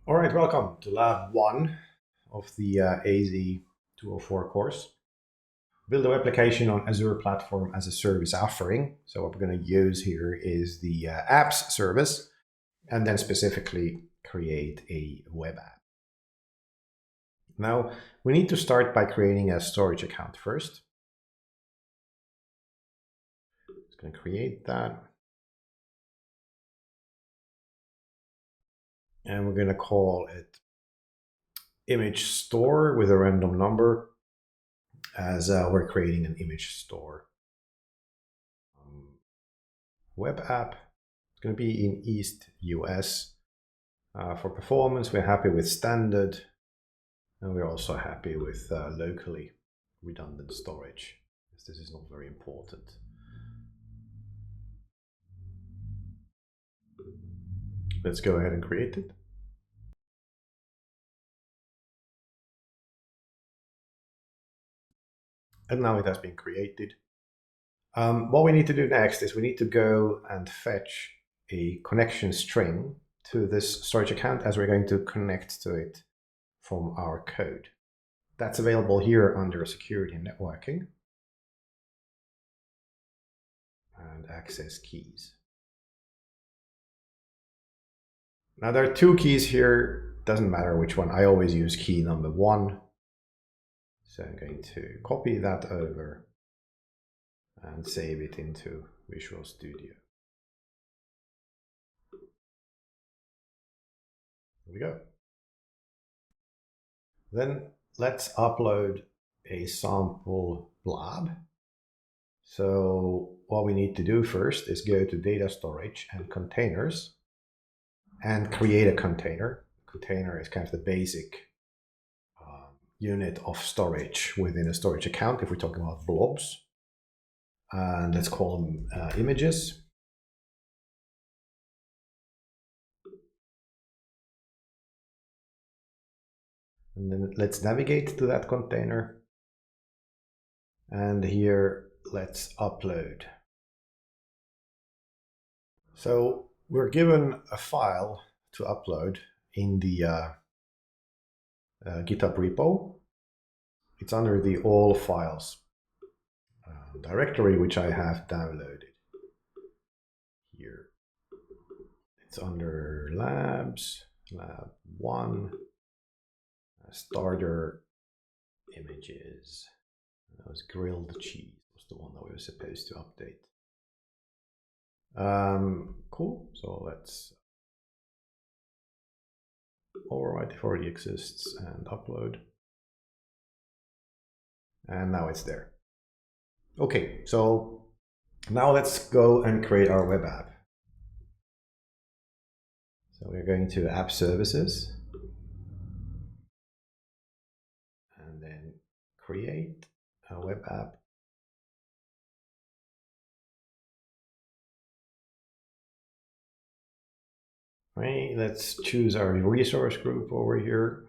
All right, welcome to Lab 1 of the AZ-204 course. Build a web application on Azure platform as a service offering. So what we're going to use here is the apps service, and then specifically create a web app. Now, we need to start by creating a storage account first. Just going to create that. And we're going to call it image store with a random number, as we're creating an image store. Web app, it's going to be in East US. For performance, we're happy with standard, and we're also happy with locally redundant storage, because this is not very important. Let's go ahead and create it. And now it has been created. What we need to do next is we need to go and fetch a connection string to this storage account, as we're going to connect to it from our code. That's available here under security and networking and access keys. Now there are two keys here, doesn't matter which one. I always use key number 1. So I'm going to copy that over and save it into Visual Studio. There we go. Then let's upload a sample blob. So what we need to do first is go to data storage and containers and create a container. Container is kind of the basic unit of storage within a storage account if we're talking about blobs. And let's call them images. And then let's navigate to that container. And here, let's upload. So we're given a file to upload in the GitHub repo. It's under the all files directory, which I have downloaded here. It's under labs, lab1, starter images. That was grilled cheese, was the one that we were supposed to update. Cool, so let's overwrite if it already exists and upload. And now it's there. Okay, so now let's go and create our web app. So we're going to App Services, and then create a web app. Right, let's choose our resource group over here.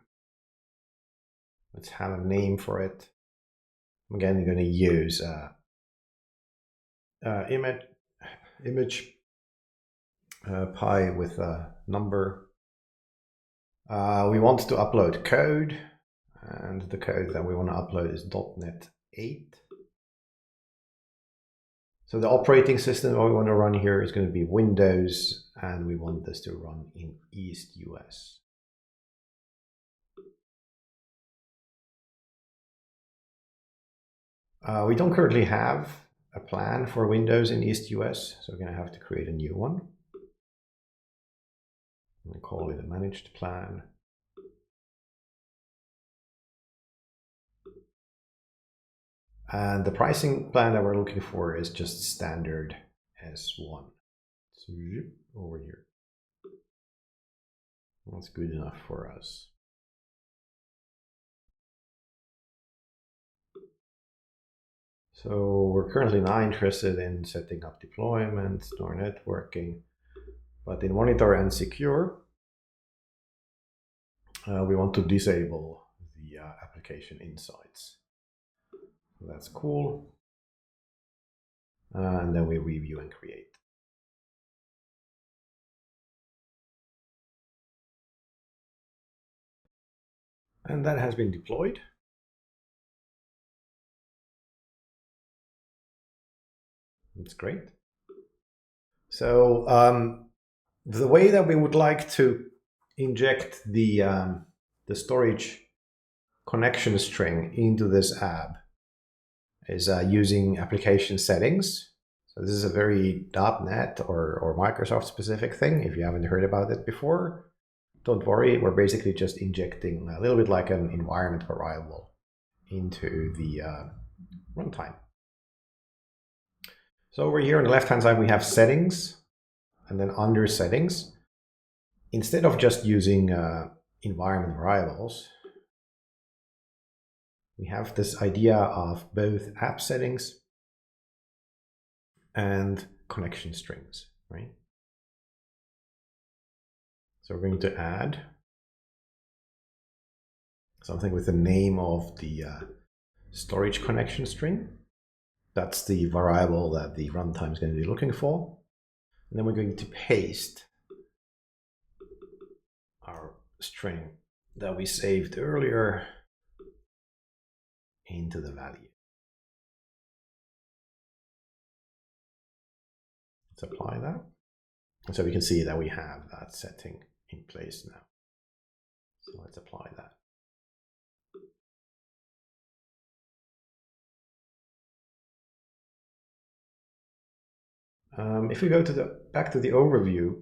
Let's have a name for it. Again, we're going to use image pi with a number. We want to upload code, and the code that we want to upload is .NET 8. So the operating system that we want to run here is going to be Windows, and we want this to run in East US. We don't currently have a plan for Windows in East US, so we're going to have to create a new one. I'm going to call it a managed plan. And the pricing plan that we're looking for is just standard S1. So over here. That's good enough for us. So we're currently not interested in setting up deployment nor networking, but in monitor and secure, we want to disable the application insights. That's cool. And then we review and create. And that has been deployed. That's great. So the way that we would like to inject the storage connection string into this app is using application settings. So this is a very .NET or Microsoft specific thing. If you haven't heard about it before, don't worry. We're basically just injecting a little bit like an environment variable into the runtime. So over here on the left-hand side, we have settings, and then under settings, instead of just using environment variables, we have this idea of both app settings and connection strings, right? So we're going to add something with the name of the storage connection string. That's the variable that the runtime is going to be looking for. And then we're going to paste our string that we saved earlier into the value. Let's apply that. And so we can see that we have that setting in place now. So let's apply that. If we go to back to the overview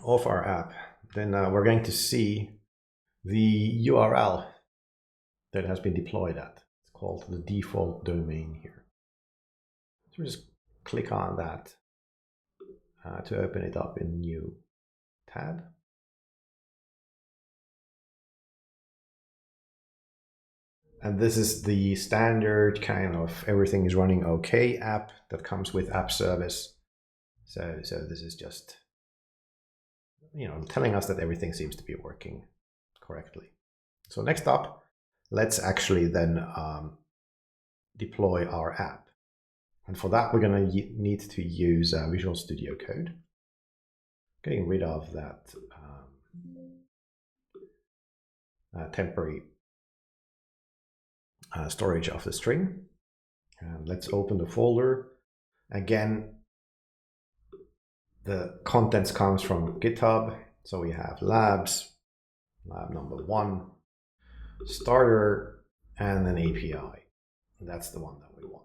of our app, then we're going to see the URL that has been deployed at. It's called the default domain here. So we just click on that to open it up in a new tab. And this is the standard kind of everything is running okay app that comes with app service. So this is just, telling us that everything seems to be working correctly. So next up, let's actually then deploy our app. And for that, we're going to need to use Visual Studio Code. Getting rid of that temporary storage of the string. And let's open the folder. Again, the contents comes from GitHub. So we have labs, lab number 1, starter, and an API. And that's the one that we want.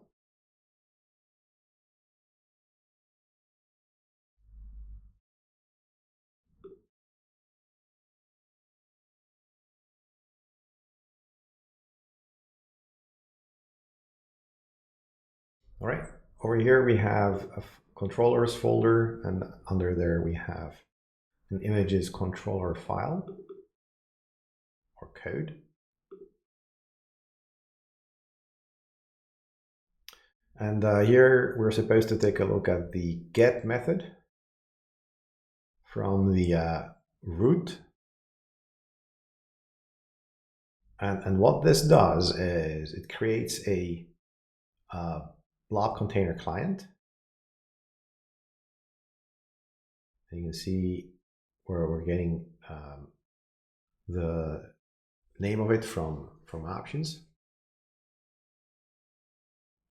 All right, over here we have a controllers folder, and under there we have an images controller file or code. And here we're supposed to take a look at the get method from the root. And what this does is it creates a blob container client. And you can see where we're getting the name of it from options.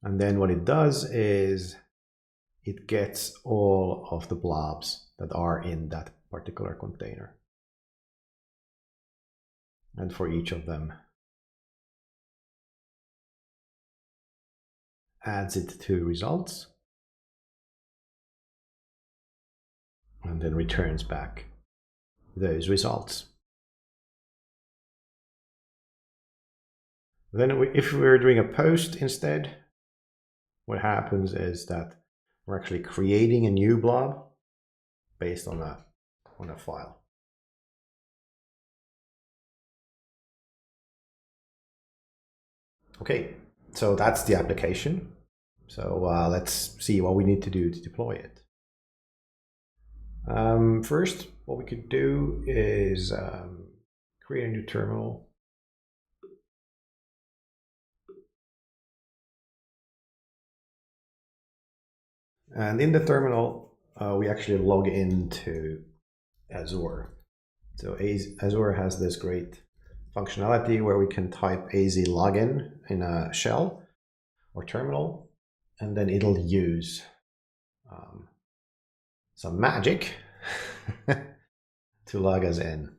And then what it does is it gets all of the blobs that are in that particular container. And for each of them, adds it to results, and then returns back those results. Then if we're doing a post instead, what happens is that we're actually creating a new blob based on a file. Okay, so that's the application. So let's see what we need to do to deploy it. First, what we could do is create a new terminal. And in the terminal, we actually log into Azure. So Azure has this great functionality where we can type AZ login in a shell or terminal, and then it'll use some magic to log us in.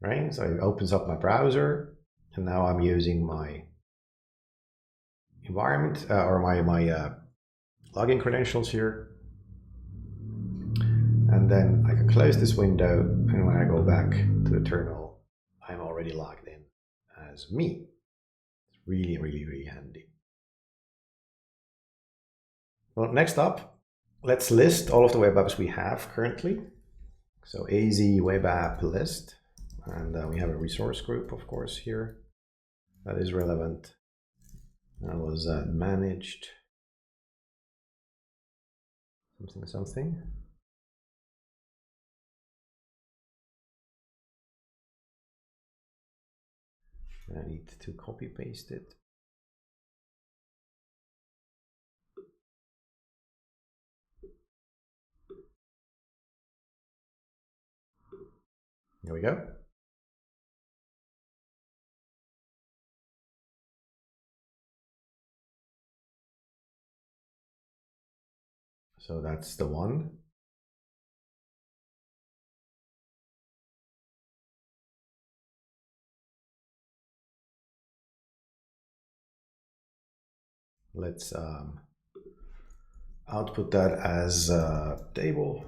Right? So it opens up my browser, and now I'm using my environment or my login credentials here. And then I can close this window, and when I go back to the terminal, I'm already logged in as me. It's really, really, really handy. Well, next up, let's list all of the web apps we have currently. So AZ web app list, and we have a resource group, of course, here that is relevant. That was managed something. I need to copy paste it. Here we go. So that's the one. Let's output that as a table.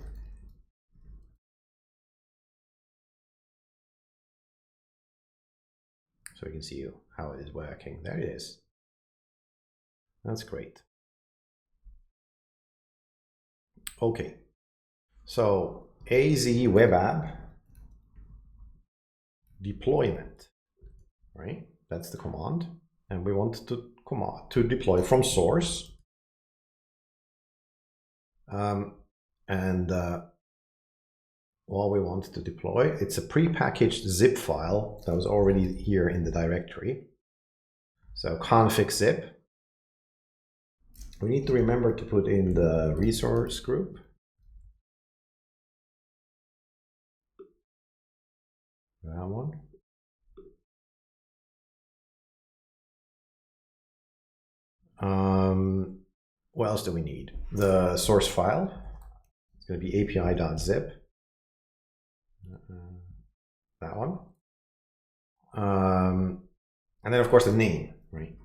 So you can see how it is working. There it is. That's great. Okay, so AZ web app deployment, right? That's the command, and we want to deploy from source. What we want to deploy, it's a prepackaged zip file that was already here in the directory. So config zip. We need to remember to put in the resource group. That one. What else do we need? The source file. It's going to be api.zip. That one. And then, of course, the name, right?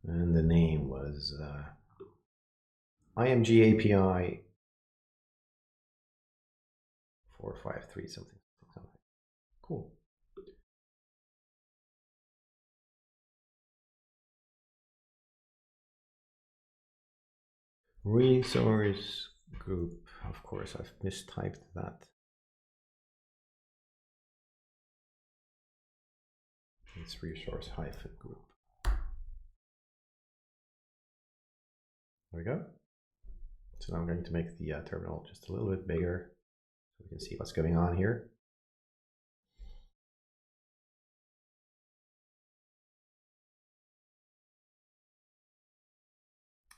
And the name was IMG API 453 something. Cool. Resource group. Of course, I've mistyped that. It's resource hyphen group. There we go. So now I'm going to make the terminal just a little bit bigger so we can see what's going on here.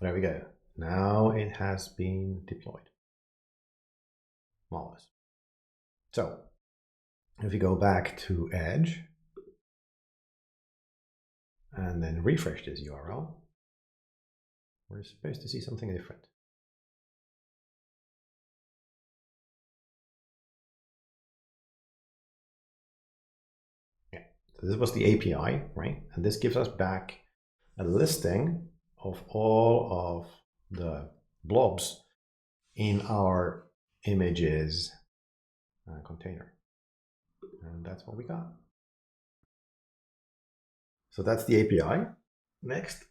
There we go. Now it has been deployed. Marvelous. So if you go back to Edge and then refresh this URL, we're supposed to see something different. Yeah, so this was the API, right? And this gives us back a listing of all of the blobs in our images container. And that's what we got. So that's the API. Next,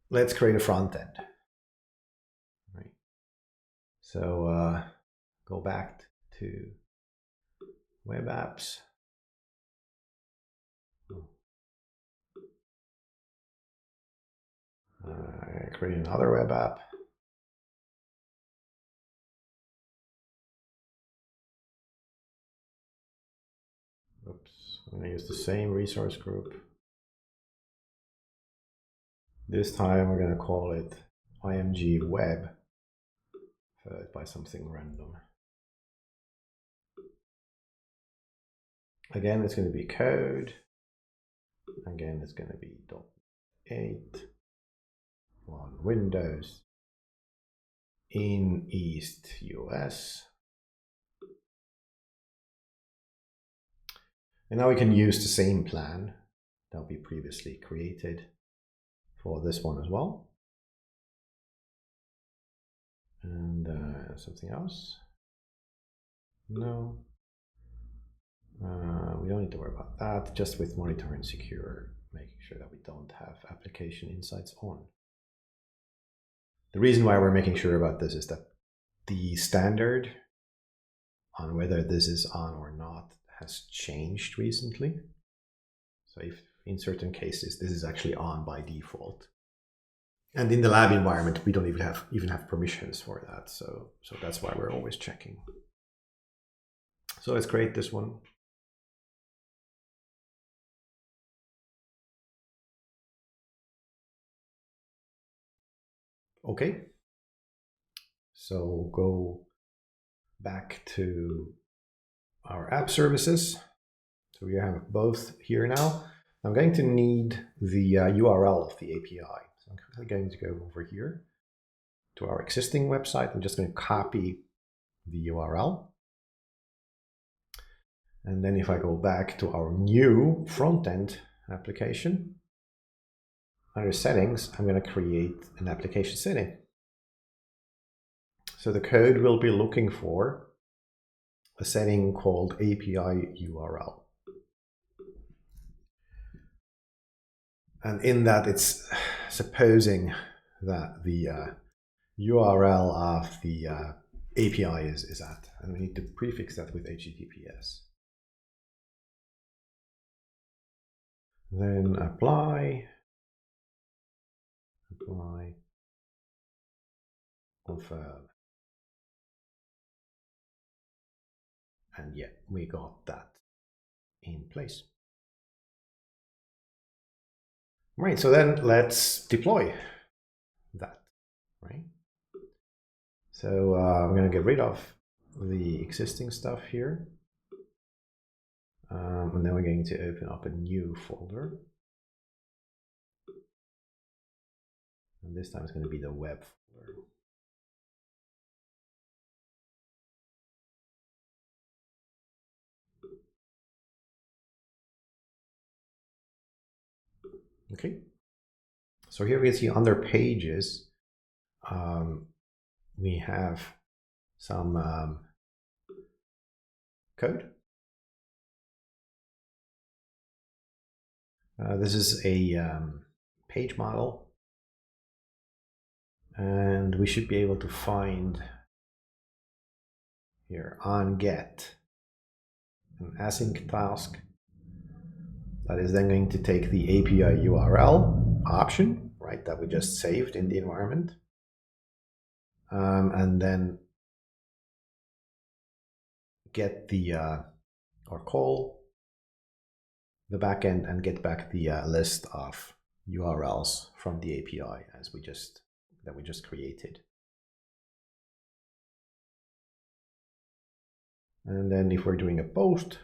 let's create a front end. Right. So go back to web apps. Create another web app. Oops, I'm going to use the same resource group. This time we're going to call it IMG web, followed by something random. Again, it's going to be code. Again, it's going to be .8 on Windows in East US. And now we can use the same plan that we previously created for this one as well. And something else? No. We don't need to worry about that, just with monitor and secure, making sure that we don't have application insights on. The reason why we're making sure about this is that the standard on whether this is on or not has changed recently. So if in certain cases this is actually on by default. And in the lab environment, we don't even have permissions for that. So that's why we're always checking. So let's create this one. Okay. So go back to our app services. So we have both here now. I'm going to need the URL of the API. So I'm quickly going to go over here to our existing website. I'm just going to copy the URL. And then if I go back to our new front-end application, under settings, I'm going to create an application setting. So the code will be looking for a setting called API URL. And in that, it's supposing that the URL of the API is at, and we need to prefix that with HTTPS. Then apply, confirm. And yeah, we got that in place. Right, so then let's deploy that, right? So I'm going to get rid of the existing stuff here. And then we're going to open up a new folder. And this time it's going to be the web folder. Okay. So here we can see under pages, we have some code. This is a page model. And we should be able to find here on get an async task that is then going to take the API URL option, right, that we just saved in the environment, and then get the or call the backend and get back the list of URLs from the API as we just created. And then if we're doing a post,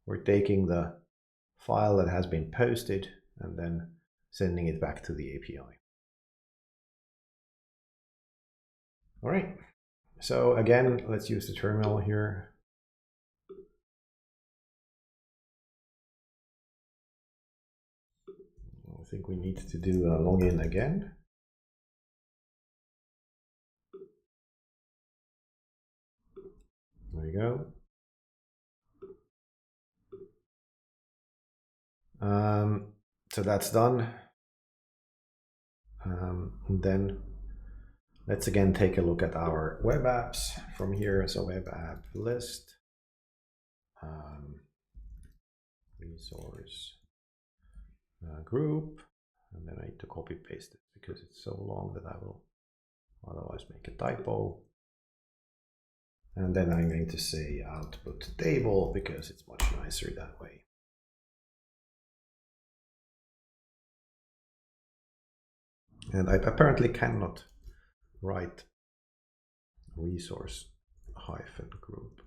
we're taking the file that has been posted and then sending it back to the API. All right, so again, let's use the terminal here. I think we need to do a login again. There you go. So that's done. And then let's again take a look at our web apps from here. So web app list, resource group, and then I need to copy paste it because it's so long that I will otherwise make a typo. And then I'm going to say output table because it's much nicer that way. And I apparently cannot write resource hyphen group.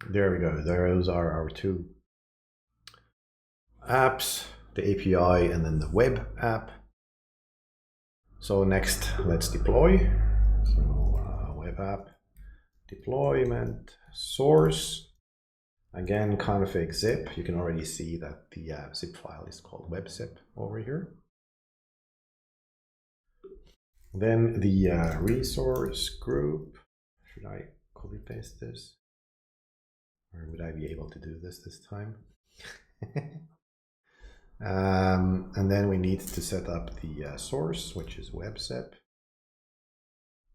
There we go. Those are our two apps, the API and then the web app. So next, let's deploy. So web app, deployment, source. Again, config zip. You can already see that the zip file is called webzip over here. Then the resource group. Should I copy paste this? Or would I be able to do this time? And then we need to set up the source, which is webzip.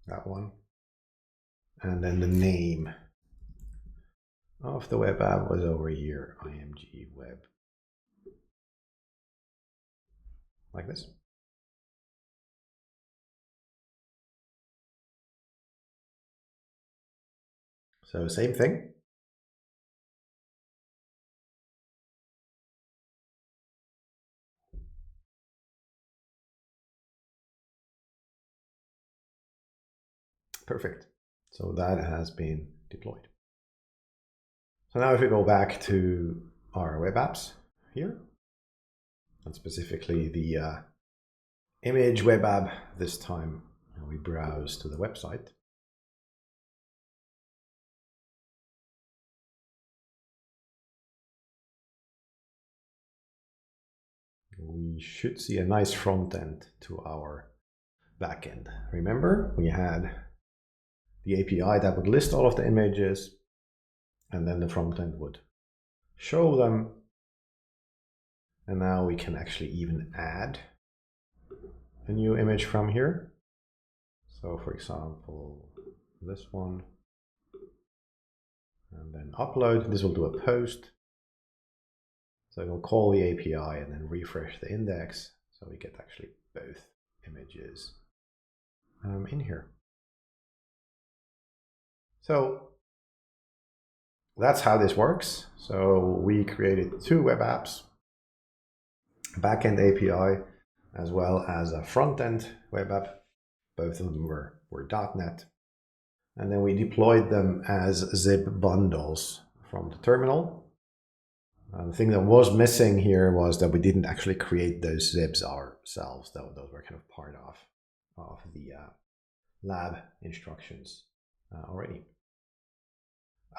That one. And then the name of the web app was over here, img web. Like this. So same thing. Perfect. So that has been deployed. So now if we go back to our web apps here, and specifically the image web app this time, and we browse to the website. We should see a nice front end to our backend. Remember, we had the API that would list all of the images, and then the front end would show them. And now we can actually even add a new image from here. So for example, this one, and then upload. This will do a post. So it will call the API and then refresh the index. So we get actually both images in here. So that's how this works. So we created two web apps, backend API, as well as a front-end web app. Both of them were .NET. And then we deployed them as zip bundles from the terminal. The thing that was missing here was that we didn't actually create those zips ourselves. Those were kind of part of the lab instructions already.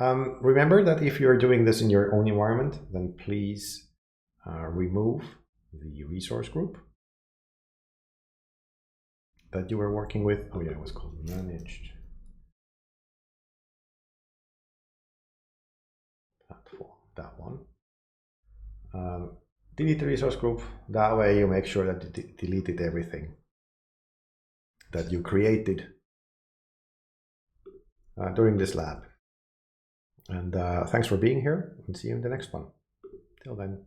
Remember that if you're doing this in your own environment, then please remove the resource group that you were working with. Oh yeah, it was called managed platform, that one. Delete the resource group. That way you make sure that you deleted everything that you created during this lab. And thanks for being here, and see you in the next one. Till then.